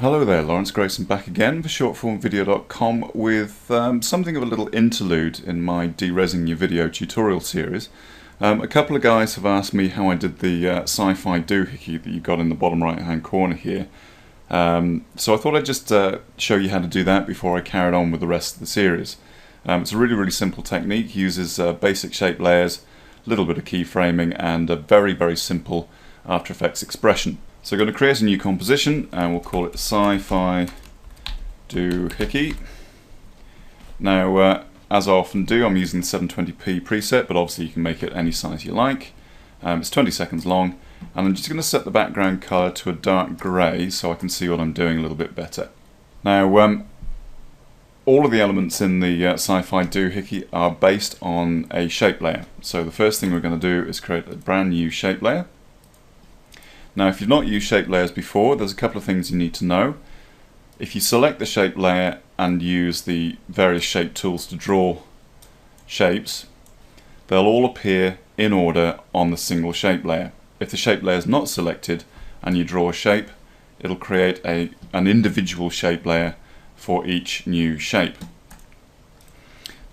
Hello there, Lawrence Grayson back again for shortformvideo.com with something of a little interlude in my de-rezzing your video tutorial series. A couple of guys have asked me how I did the sci-fi doohickey that you've got in the bottom right hand corner here. So I thought I'd just show you how to do that before I carried on with the rest of the series. It's a really simple technique, uses basic shape layers, a little bit of keyframing and a very simple After Effects expression. So I'm going to create a new composition and we'll call it sci-fi doohickey. Now as I often do, I'm using the 720p preset, but obviously you can make it any size you like. It's 20 seconds long, and I'm just going to set the background color to a dark grey so I can see what I'm doing a little bit better. Now all of the elements in the sci-fi doohickey are based on a shape layer. So the first thing we're going to do is create a brand new shape layer. Now if you've not used shape layers before, there's a couple of things you need to know. If you select the shape layer and use the various shape tools to draw shapes, they'll all appear in order on the single shape layer. If the shape layer is not selected and you draw a shape, it'll create an individual shape layer for each new shape.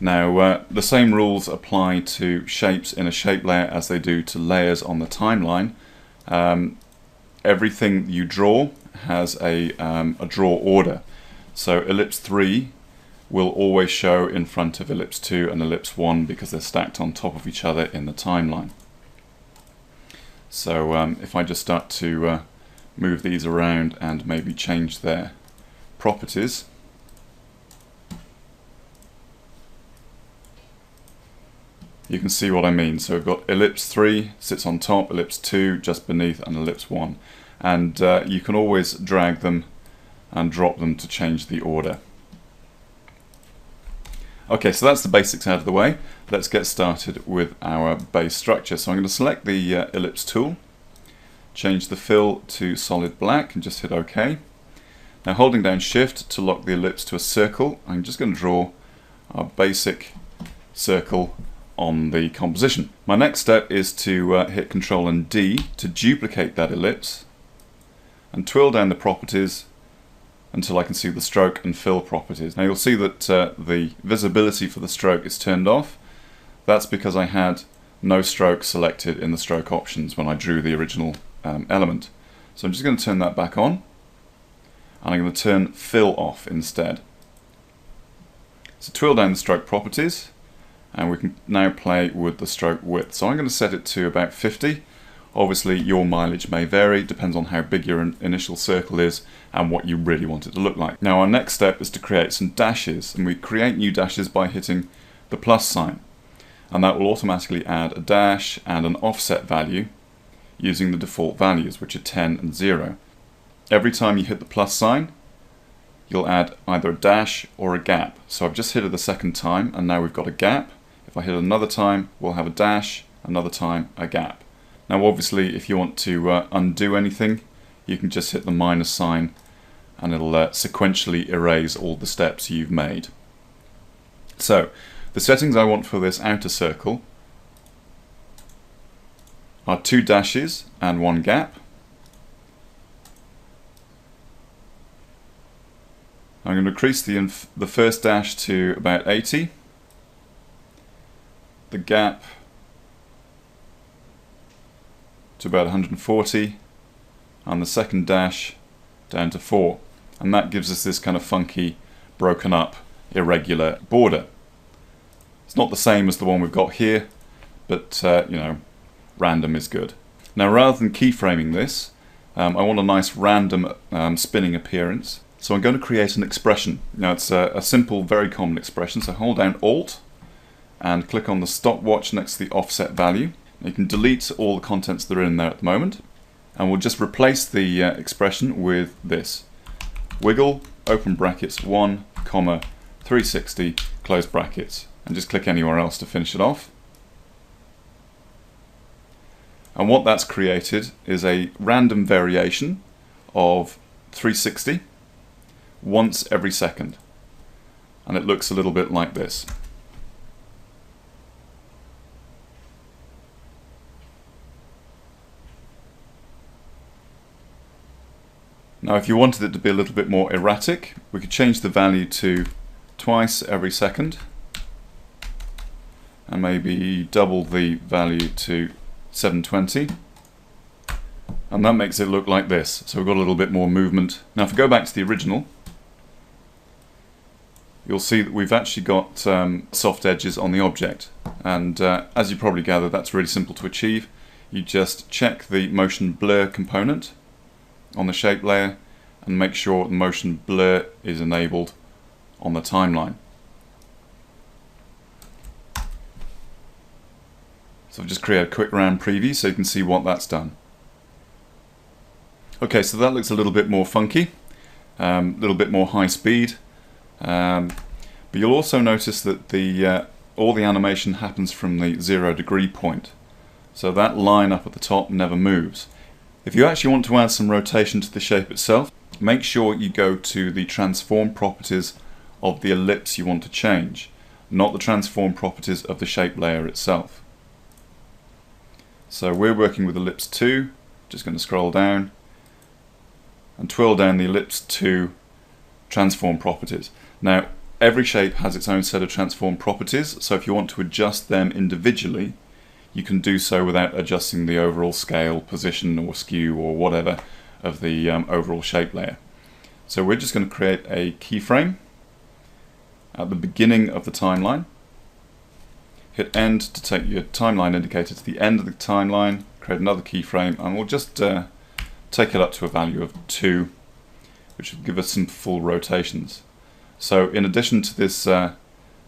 Now the same rules apply to shapes in a shape layer as they do to layers on the timeline. Everything you draw has a draw order. So ellipse 3 will always show in front of ellipse 2 and ellipse 1 because they're stacked on top of each other in the timeline. So if I just start to move these around and maybe change their properties, you can see what I mean. So we've got ellipse 3 sits on top, ellipse 2 just beneath, and ellipse 1. And you can always drag them and drop them to change the order. Okay, so that's the basics out of the way. Let's get started with our base structure. So I'm going to select the ellipse tool, change the fill to solid black and just hit OK. Now holding down Shift to lock the ellipse to a circle, I'm just going to draw our basic circle on the composition. My next step is to hit Ctrl and D to duplicate that ellipse and twirl down the properties until I can see the stroke and fill properties. Now you'll see that the visibility for the stroke is turned off. That's because I had no stroke selected in the stroke options when I drew the original element. So I'm just going to turn that back on, and I'm going to turn fill off instead. So twirl down the stroke properties, and we can now play with the stroke width. So I'm going to set it to about 50. Obviously your mileage may vary, depends on how big your initial circle is and what you really want it to look like. Now our next step is to create some dashes, and we create new dashes by hitting the plus sign, and that will automatically add a dash and an offset value using the default values, which are 10 and 0. Every time you hit the plus sign, you'll add either a dash or a gap. So I've just hit it the second time and now we've got a gap. If I hit it another time, we'll have a dash, another time a gap. Now obviously if you want to undo anything, you can just hit the minus sign and it'll sequentially erase all the steps you've made. So the settings I want for this outer circle are 2 dashes and 1 gap. I'm going to increase the first dash to about 80, the gap to about 140, and the second dash down to 4. And that gives us this kind of funky, broken up, irregular border. It's not the same as the one we've got here, but you know, random is good. Now rather than keyframing this, I want a nice random spinning appearance. So I'm going to create an expression. Now it's a simple, very common expression. So hold down Alt and click on the stopwatch next to the offset value. You can delete all the contents that are in there at the moment, and we'll just replace the expression with this: wiggle, open brackets, 1, 360, close brackets, and just click anywhere else to finish it off. And what that's created is a random variation of 360 once every second, and it looks a little bit like this. Now if you wanted it to be a little bit more erratic, we could change the value to twice every second, and maybe double the value to 720, and that makes it look like this. So we've got a little bit more movement. Now if we go back to the original, you'll see that we've actually got soft edges on the object, and as you probably gather, that's really simple to achieve. You just check the motion blur component on the shape layer and make sure the motion blur is enabled on the timeline. So I've just created a quick round preview so you can see what that's done. Okay, so that looks a little bit more funky, a little bit more high speed, but you'll also notice that all the animation happens from the 0 degree point. So that line up at the top never moves. If you actually want to add some rotation to the shape itself, make sure you go to the transform properties of the ellipse you want to change, not the transform properties of the shape layer itself. So we're working with ellipse 2, just going to scroll down and twirl down the ellipse 2 transform properties. Now every shape has its own set of transform properties, so if you want to adjust them individually, you can do so without adjusting the overall scale, position or skew or whatever of the overall shape layer. So we're just going to create a keyframe at the beginning of the timeline. Hit end to take your timeline indicator to the end of the timeline, create another keyframe, and we'll just take it up to a value of 2, which will give us some full rotations. So in addition to this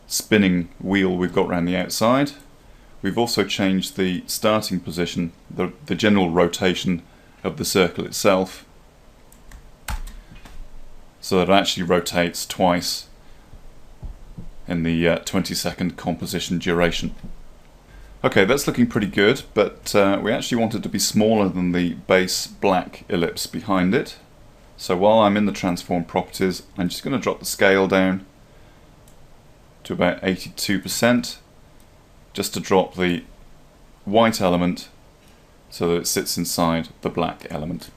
spinning wheel we've got around the outside, we've also changed the starting position, the general rotation of the circle itself, so that it actually rotates twice in the 20-second composition duration. Okay, that's looking pretty good, but we actually want it to be smaller than the base black ellipse behind it. So while I'm in the transform properties, I'm just going to drop the scale down to about 82%, just to drop the white element so that it sits inside the black element.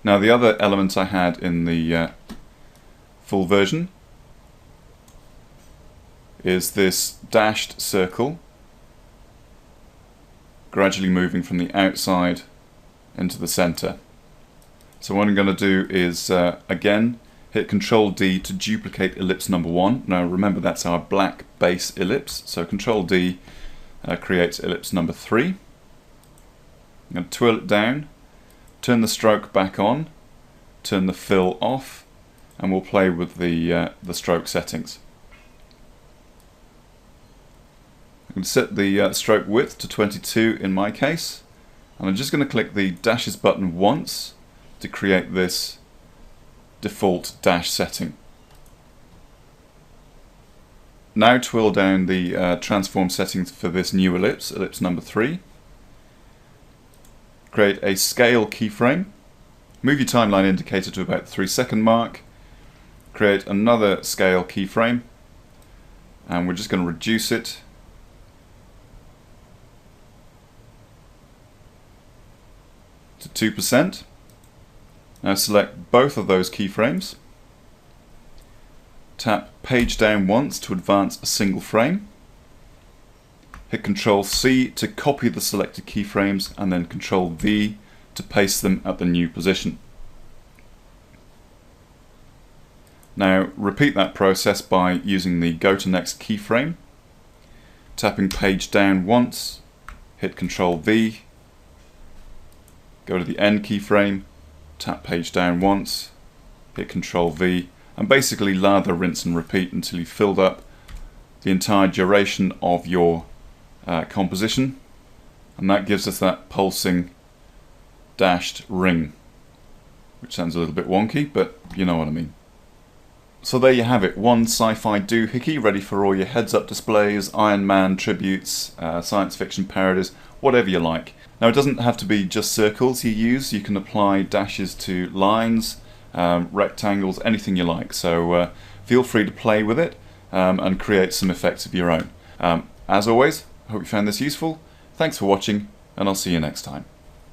Now the other element I had in the full version is this dashed circle gradually moving from the outside into the center. So what I'm going to do is again hit Control D to duplicate ellipse number 1. Now remember, that's our black base ellipse, so Control D creates ellipse number 3. I'm going to twirl it down, turn the stroke back on, turn the fill off, and we'll play with the stroke settings. I'm going to set the stroke width to 22 in my case, and I'm just going to click the dashes button once to create this default dash setting. Now twirl down the transform settings for this new ellipse, ellipse number 3. Create a scale keyframe, move your timeline indicator to about the 3-second mark, create another scale keyframe, and we're just going to reduce it to 2%. Now select both of those keyframes, tap page down once to advance a single frame, hit Control C to copy the selected keyframes, and then Control V to paste them at the new position. Now repeat that process by using the Go to Next keyframe, tapping page down once, hit Control V, go to the End keyframe, tap page down once, hit Control V, and basically lather, rinse and repeat until you've filled up the entire duration of your composition, and that gives us that pulsing dashed ring, which sounds a little bit wonky, but you know what I mean. So there you have it, one sci-fi doohickey ready for all your heads-up displays, Iron Man tributes, science fiction parodies, whatever you like. Now it doesn't have to be just circles you use, you can apply dashes to lines, rectangles, anything you like. So feel free to play with it and create some effects of your own. As always, I hope you found this useful. Thanks for watching, and I'll see you next time.